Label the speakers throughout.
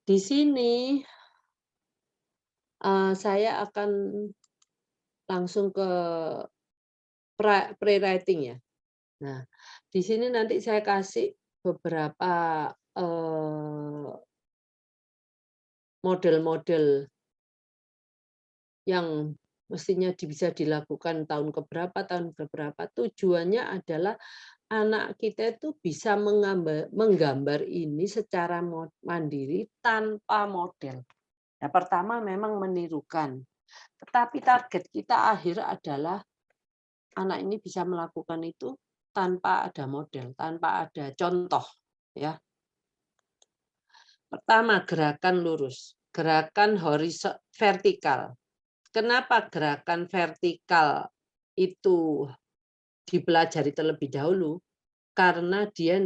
Speaker 1: Di sini, saya akan langsung ke pre-writing ya. Nah, di sini nanti saya kasih beberapa, eee, model-model yang mestinya bisa dilakukan tahun ke berapa, tujuannya adalah anak kita itu bisa menggambar ini secara mandiri tanpa model. Nah, pertama memang menirukan, tetapi target kita akhir adalah anak ini bisa melakukan itu tanpa ada model, tanpa ada contoh, ya. Pertama, gerakan lurus, gerakan vertikal. Kenapa gerakan vertikal itu dipelajari terlebih dahulu? Karena dia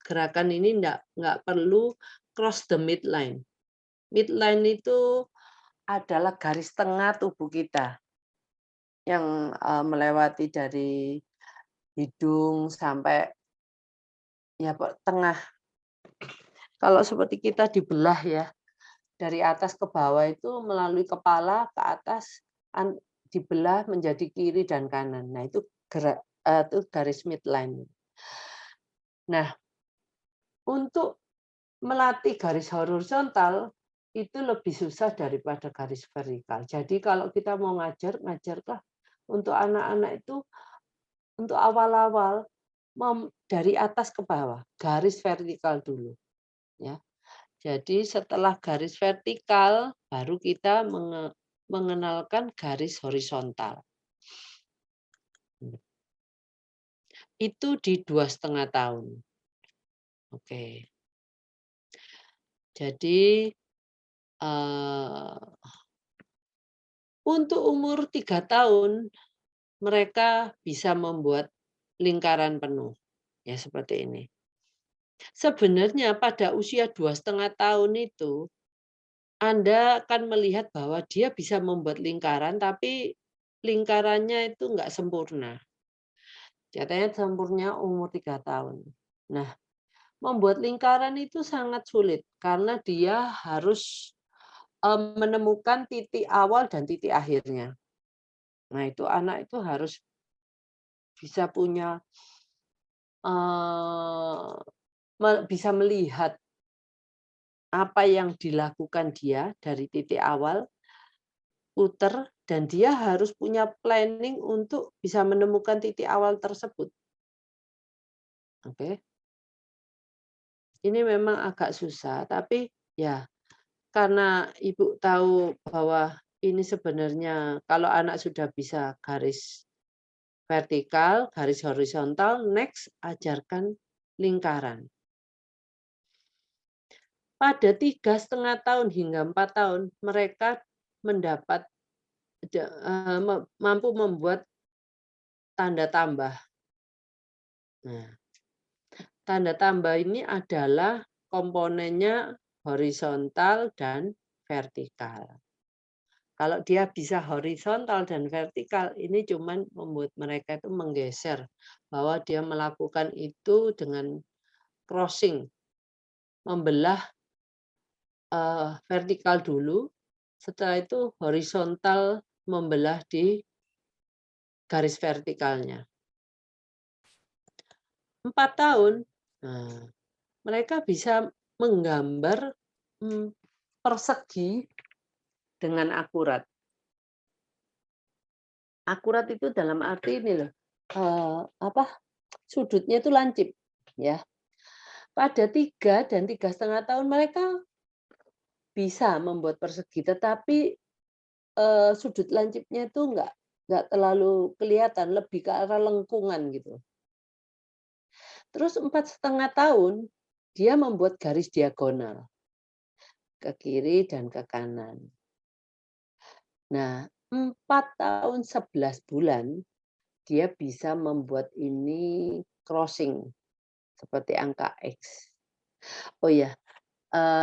Speaker 1: gerakan ini nggak perlu cross the midline. Midline itu adalah garis tengah tubuh kita yang, melewati dari hidung sampai ya tengah. Kalau seperti kita dibelah ya, dari atas ke bawah itu melalui kepala ke atas dibelah menjadi kiri dan kanan. Nah, itu itu garis midline. Nah, untuk melatih garis horizontal itu lebih susah daripada garis vertikal. Jadi kalau kita mau ngajarkah untuk anak-anak itu untuk awal-awal dari atas ke bawah, garis vertikal dulu, ya. Jadi setelah garis vertikal baru kita mengenalkan garis horizontal. Itu di 2,5 tahun. Oke. Jadi, untuk umur 3 tahun, mereka bisa membuat lingkaran penuh, ya seperti ini. Sebenarnya pada usia 2,5 tahun itu, Anda akan melihat bahwa dia bisa membuat lingkaran, tapi lingkarannya itu nggak sempurna. Katanya sempurna umur 3 tahun. Nah, membuat lingkaran itu sangat sulit, karena dia harus, menemukan titik awal dan titik akhirnya. Nah, itu anak itu harus bisa punya, bisa melihat apa yang dilakukan dia dari titik awal, puter, dan dia harus punya planning untuk bisa menemukan titik awal tersebut. Oke. Ini memang agak susah, tapi ya karena Ibu tahu bahwa ini sebenarnya kalau anak sudah bisa garis vertikal, garis horizontal, next ajarkan lingkaran. Pada 3,5 tahun hingga 4 tahun, mereka mendapat mampu membuat tanda tambah. Nah, tanda tambah ini adalah komponennya horizontal dan vertikal. Kalau dia bisa horizontal dan vertikal, ini cuman membuat mereka itu menggeser, bahwa dia melakukan itu dengan crossing, membelah, vertikal dulu, setelah itu horizontal membelah di garis vertikalnya. 4 tahun, nah, mereka bisa menggambar, persegi dengan akurat. Akurat itu dalam arti ini loh, sudutnya itu lancip, ya. Pada 3 dan 3,5 tahun mereka bisa membuat persegi, tetapi, sudut lancipnya itu nggak terlalu kelihatan, lebih ke arah lengkungan gitu. Terus 4,5 tahun, dia membuat garis diagonal, ke kiri dan ke kanan. Nah, 4 tahun 11 bulan, dia bisa membuat ini crossing, seperti angka X. Oh ya,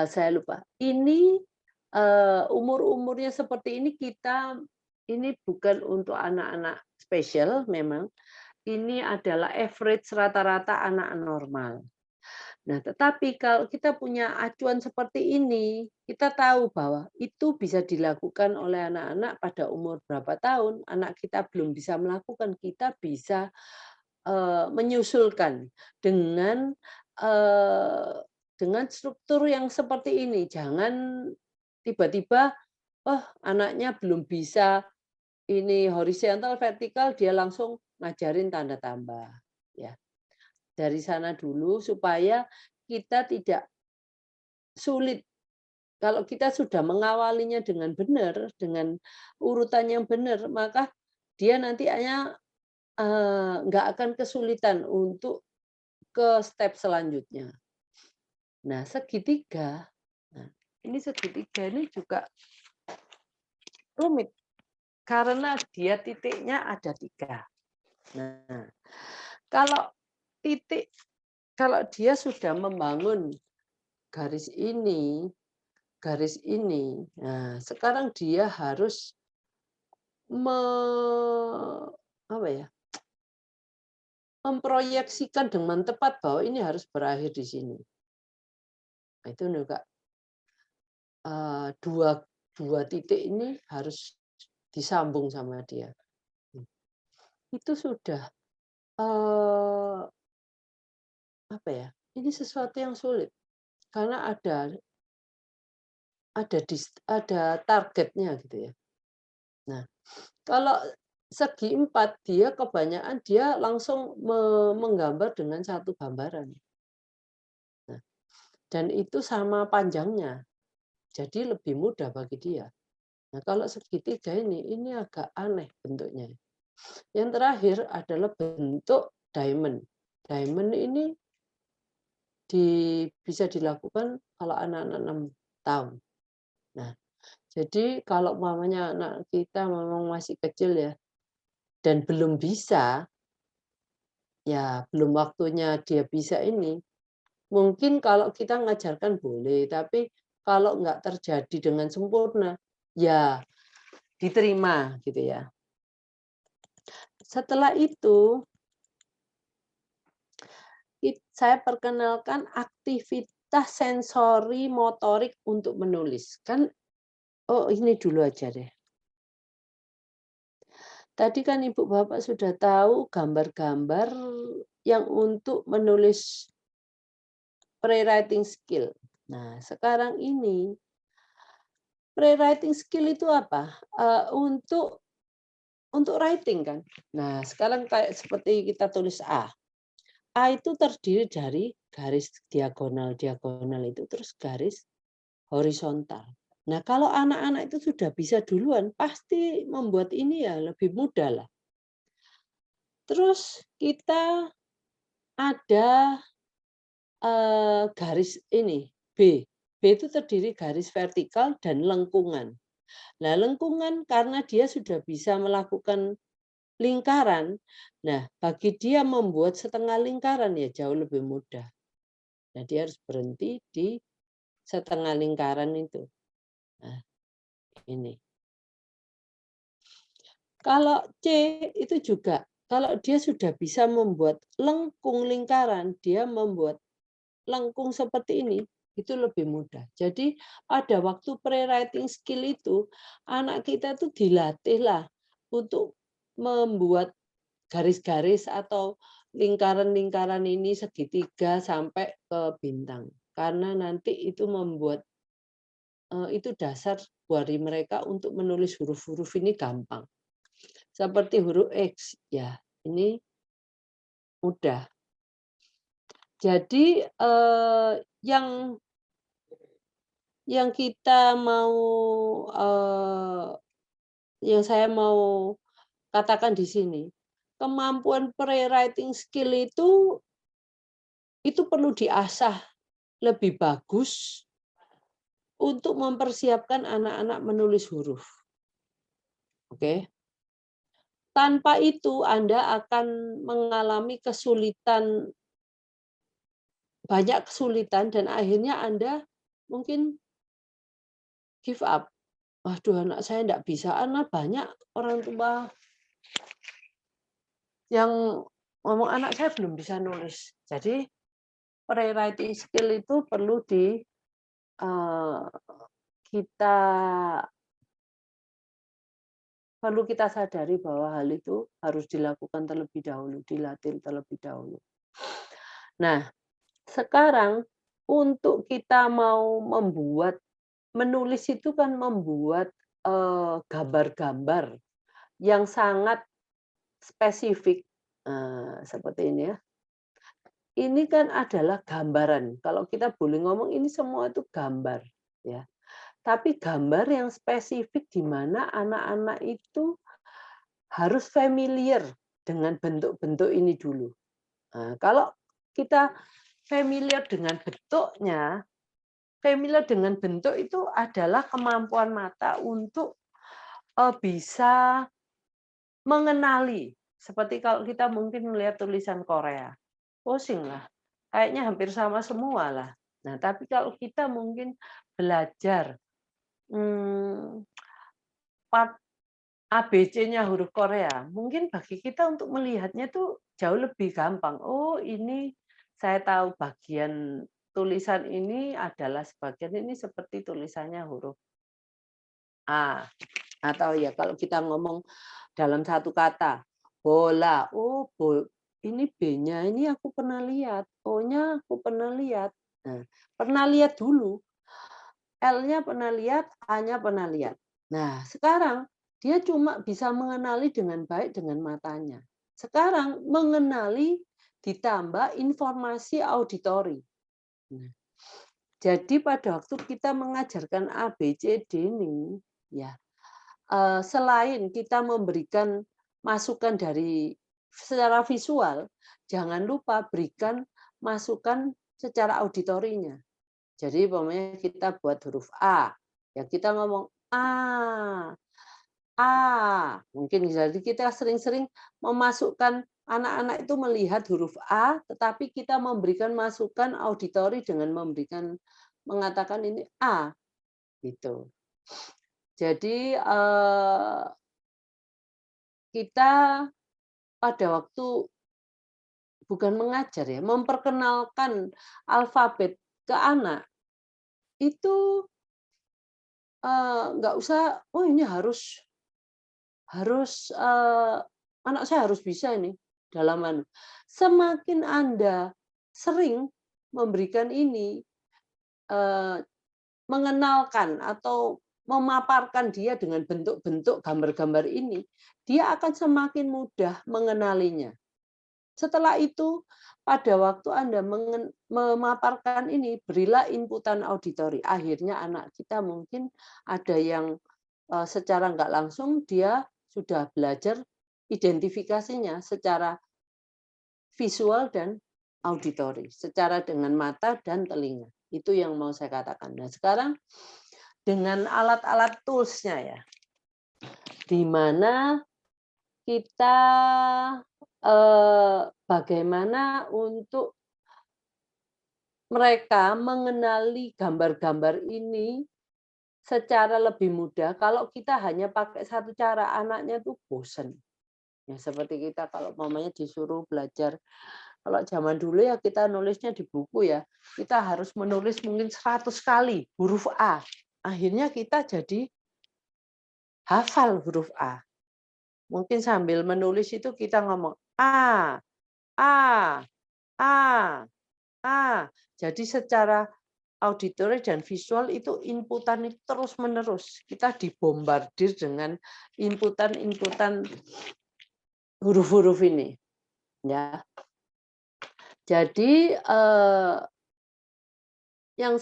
Speaker 1: saya lupa. Ini, umur-umurnya seperti ini ini bukan untuk anak-anak spesial memang, ini adalah average rata-rata anak normal. Nah, tetapi kalau kita punya acuan seperti ini, kita tahu bahwa itu bisa dilakukan oleh anak-anak pada umur berapa tahun, anak kita belum bisa melakukan, kita bisa, menyusulkan dengan, eee, dengan struktur yang seperti ini. Jangan tiba-tiba, oh anaknya belum bisa ini horizontal, vertikal, dia langsung ngajarin tanda tambah, ya. Dari sana dulu supaya kita tidak sulit. Kalau kita sudah mengawalinya dengan benar, dengan urutan yang benar, maka dia nanti hanya, nggak akan kesulitan untuk ke step selanjutnya. Nah, segitiga, nah ini segitiga ini juga rumit karena dia titiknya ada 3. Nah, kalau titik kalau dia sudah membangun garis ini, nah sekarang dia harus me apa ya, memproyeksikan dengan tepat bahwa ini harus berakhir di sini. Nah, itu juga, dua dua titik ini harus disambung sama dia. Itu sudah, eee, apa ya, ini sesuatu yang sulit karena ada targetnya gitu ya. Nah, kalau segi 4 dia kebanyakan dia langsung menggambar dengan satu gambaran. Nah, dan itu sama panjangnya, jadi lebih mudah bagi dia. Nah, kalau segitiga ini agak aneh bentuknya. Yang terakhir adalah bentuk diamond. Diamond ini bisa dilakukan kalau anak-anak 6 tahun. Nah, jadi kalau mamanya anak kita memang masih kecil ya, dan belum bisa, ya belum waktunya dia bisa ini, mungkin kalau kita ngajarkan boleh, tapi kalau nggak terjadi dengan sempurna, ya diterima gitu ya. Setelah itu, saya perkenalkan aktivitas sensori motorik untuk menulis. Oh ini dulu aja deh. Tadi kan Ibu Bapak sudah tahu gambar-gambar yang untuk menulis pre-writing skill. Nah, sekarang ini pre-writing skill itu apa? Untuk writing kan. Nah, sekarang kayak seperti kita tulis A. A itu terdiri dari garis diagonal itu terus garis horizontal. Nah, kalau anak-anak itu sudah bisa duluan, pasti membuat ini ya lebih mudah lah. Terus kita ada garis ini B. B itu terdiri garis vertikal dan lengkungan. Nah, lengkungan karena dia sudah bisa melakukan lingkaran, nah bagi dia membuat setengah lingkaran ya jauh lebih mudah. Nah, dia harus berhenti di setengah lingkaran itu. Nah, ini. Kalau C itu juga, kalau dia sudah bisa membuat lengkung lingkaran, dia membuat lengkung seperti ini, itu lebih mudah. Jadi pada waktu pre-writing skill itu, anak kita tuh dilatihlah untuk membuat garis-garis atau lingkaran-lingkaran ini segitiga sampai ke bintang. Karena nanti itu membuat itu dasar bagi mereka untuk menulis huruf-huruf ini gampang. Seperti huruf X, ya ini mudah. Jadi yang kita mau, yang saya mau katakan di sini, kemampuan pre-writing skill itu perlu diasah lebih bagus untuk mempersiapkan anak-anak menulis huruf. Oke. Tanpa itu Anda akan mengalami banyak kesulitan dan akhirnya Anda mungkin give up. Waduh anak saya enggak bisa, karena banyak orang tua yang ngomong, "Anak saya belum bisa nulis." Jadi pre-writing skill itu perlu eee, kita kita sadari bahwa hal itu harus dilakukan terlebih dahulu, dilatih terlebih dahulu. Nah, sekarang untuk kita mau menulis itu kan membuat, gambar-gambar yang sangat spesifik, seperti ini ya. Ini kan adalah gambaran, kalau kita boleh ngomong ini semua itu gambar, ya. Tapi gambar yang spesifik di mana anak-anak itu harus familiar dengan bentuk-bentuk ini dulu. Nah, kalau kita familiar dengan bentuknya, familiar dengan bentuk itu adalah kemampuan mata untuk, bisa mengenali. Seperti kalau kita mungkin melihat tulisan Korea, pusing lah, kayaknya hampir sama semua lah. Nah, tapi kalau kita mungkin belajar, mmm, part ABC-nya huruf Korea, mungkin bagi kita untuk melihatnya tuh jauh lebih gampang. Oh, ini saya tahu bagian tulisan ini adalah sebagian ini seperti tulisannya huruf A. Atau ya kalau kita ngomong dalam satu kata, bola. Oh, ini B-nya ini aku pernah lihat, O-nya aku pernah lihat. Nah, pernah lihat dulu. L-nya pernah lihat, A-nya pernah lihat. Nah, sekarang dia cuma bisa mengenali dengan baik dengan matanya. Sekarang mengenali ditambah informasi auditori. Nah, jadi pada waktu kita mengajarkan A, B, C, D ini, ya, selain kita memberikan masukan dari secara visual, jangan lupa berikan masukan secara auditorinya. Jadi umpamanya kita buat huruf A, ya kita ngomong A, A. Mungkin jadi kita sering-sering memasukkan anak-anak itu melihat huruf A, tetapi kita memberikan masukan auditori dengan mengatakan ini A, gitu. Jadi kita pada waktu bukan mengajar ya, memperkenalkan alfabet ke anak itu nggak usah, oh ini harus harus anak saya harus bisa ini dalam semakin Anda sering memberikan ini, eee, mengenalkan atau memaparkan dia dengan bentuk-bentuk gambar-gambar ini, dia akan semakin mudah mengenalinya. Setelah itu, pada waktu Anda memaparkan ini, berilah inputan auditori. Akhirnya anak kita mungkin ada yang secara nggak langsung dia sudah belajar identifikasinya secara visual dan auditori, secara dengan mata dan telinga. Itu yang mau saya katakan. Nah, sekarang dengan alat-alat tools-nya ya, di mana kita bagaimana untuk mereka mengenali gambar-gambar ini secara lebih mudah. Kalau kita hanya pakai satu cara, anaknya tuh bosen. Ya, seperti kita kalau mamanya disuruh belajar, kalau zaman dulu ya kita nulisnya di buku ya, kita harus menulis mungkin 100 kali huruf A. Akhirnya kita jadi hafal huruf A. Mungkin sambil menulis itu kita ngomong A, A, A, A. Jadi secara auditory dan visual itu inputan itu terus-menerus. Kita dibombardir dengan inputan-inputan huruf-huruf ini, ya. Jadi yang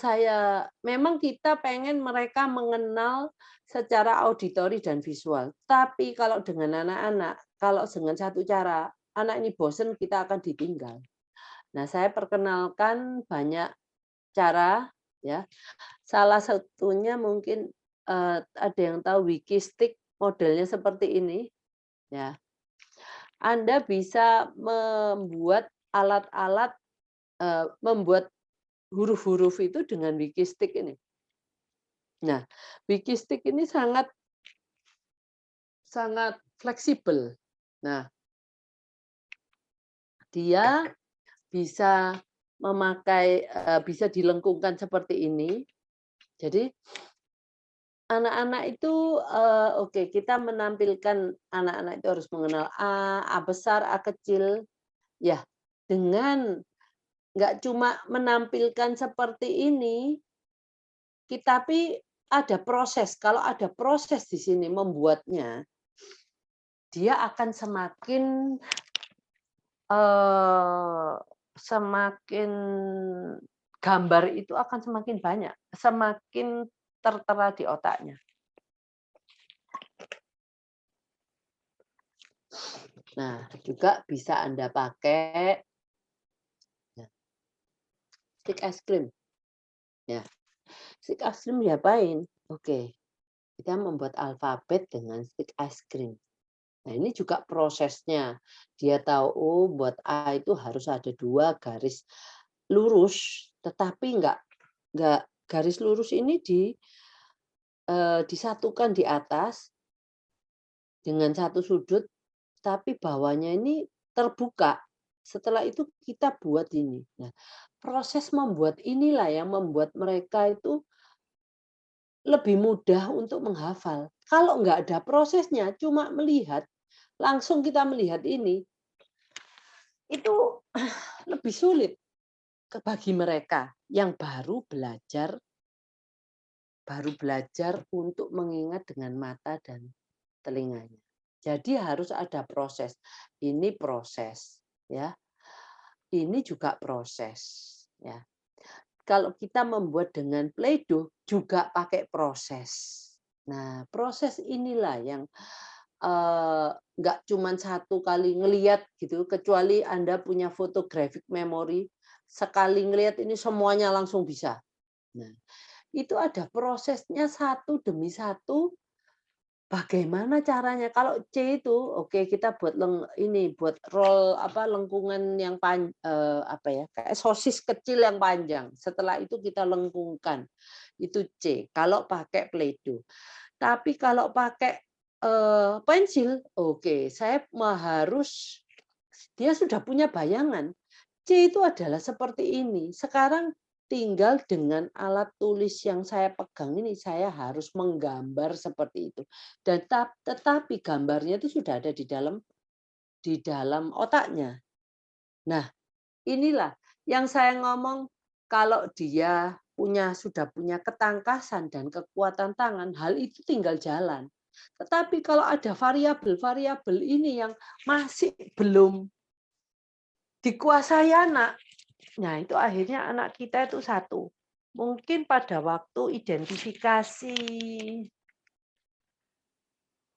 Speaker 1: memang kita pengen mereka mengenal secara auditori dan visual. Tapi kalau dengan anak-anak, kalau dengan satu cara, anak ini bosen, kita akan ditinggal. Nah, saya perkenalkan banyak cara, ya. Salah satunya mungkin ada yang tahu Wikistick modelnya seperti ini, ya. Anda bisa membuat alat-alat membuat huruf-huruf itu dengan Wikistick ini. Nah, Wikistick ini sangat sangat fleksibel. Nah, dia bisa memakai bisa dilengkungkan seperti ini. Jadi anak-anak itu, oke, kita menampilkan anak-anak itu harus mengenal A besar, A kecil, ya, dengan nggak cuma menampilkan seperti ini, tapi ada proses. Kalau ada proses di sini membuatnya, dia akan eee, semakin gambar itu akan semakin banyak, semakin tertera di otaknya. Nah, juga bisa Anda pakai stick es krim. Ya, stick es krim diapain? Oke, kita membuat alfabet dengan stick es krim. Nah, ini juga prosesnya. Dia tahu, oh, buat A itu harus ada 2 garis lurus, tetapi enggak garis lurus ini disatukan di atas dengan satu sudut, tapi bawahnya ini terbuka. Setelah itu kita buat ini. Nah, proses membuat inilah yang membuat mereka itu lebih mudah untuk menghafal. Kalau nggak ada prosesnya, cuma melihat, langsung kita melihat ini, itu lebih sulit bagi mereka yang baru belajar untuk mengingat dengan mata dan telinganya. Jadi harus ada proses. Ini proses, ya. Ini juga proses, ya. Kalau kita membuat dengan Play-Doh juga pakai proses. Nah, proses inilah yang nggak cuma satu kali ngelihat gitu, kecuali Anda punya photographic memory, sekali ngelihat ini semuanya langsung bisa. Nah, itu ada prosesnya satu demi satu. Bagaimana caranya? Kalau C itu, oke, kita buat buat roll lengkungan yang kayak sosis kecil yang panjang. Setelah itu kita lengkungkan. Itu C, kalau pakai Play-Doh. Tapi kalau pakai, pensil, oke, dia sudah punya bayangan. C itu adalah seperti ini. Sekarang tinggal dengan alat tulis yang saya pegang ini, saya harus menggambar seperti itu. Dan tetapi gambarnya itu sudah ada di dalam otaknya. Nah, inilah yang saya ngomong, kalau dia sudah punya ketangkasan dan kekuatan tangan, hal itu tinggal jalan. Tetapi kalau ada variabel-variabel ini yang masih belum dikuasai anak, nah itu akhirnya anak kita itu satu. Mungkin pada waktu identifikasi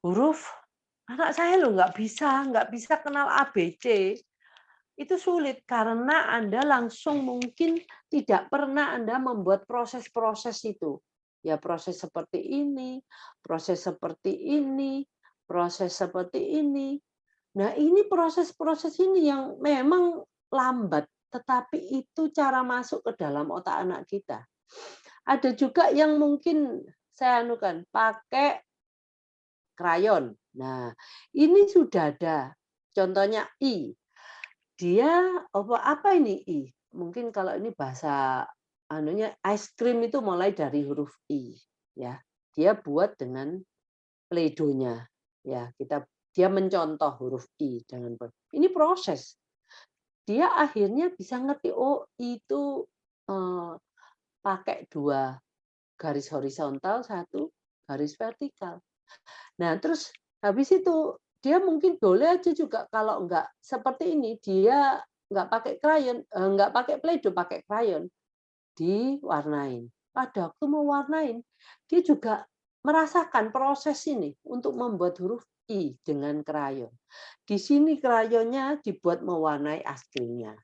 Speaker 1: huruf, anak saya loh nggak bisa kenal ABC. Itu sulit karena Anda langsung mungkin tidak pernah Anda membuat proses-proses itu. Ya proses seperti ini, proses seperti ini, proses seperti ini. Nah, ini proses-proses ini yang memang lambat, tetapi itu cara masuk ke dalam otak anak kita. Ada juga yang mungkin saya anukan, pakai krayon. Nah, ini sudah ada. Contohnya I. Dia apa ini I? Mungkin kalau ini bahasa anunya es krim itu mulai dari huruf I, ya. Dia buat dengan Play-Doh-nya. Ya, dia mencontoh huruf I dengan ini proses. Dia akhirnya bisa ngerti, oh itu pakai 2 garis horizontal, 1 garis vertikal. Nah, terus habis itu dia mungkin boleh aja juga kalau enggak seperti ini, dia nggak pakai krayon, nggak pakai Play-Doh, pakai krayon, diwarnain. Pada waktu mewarnain, dia juga merasakan proses ini untuk membuat huruf I dengan krayon. Di sini krayonnya dibuat mewarnai es krimnya.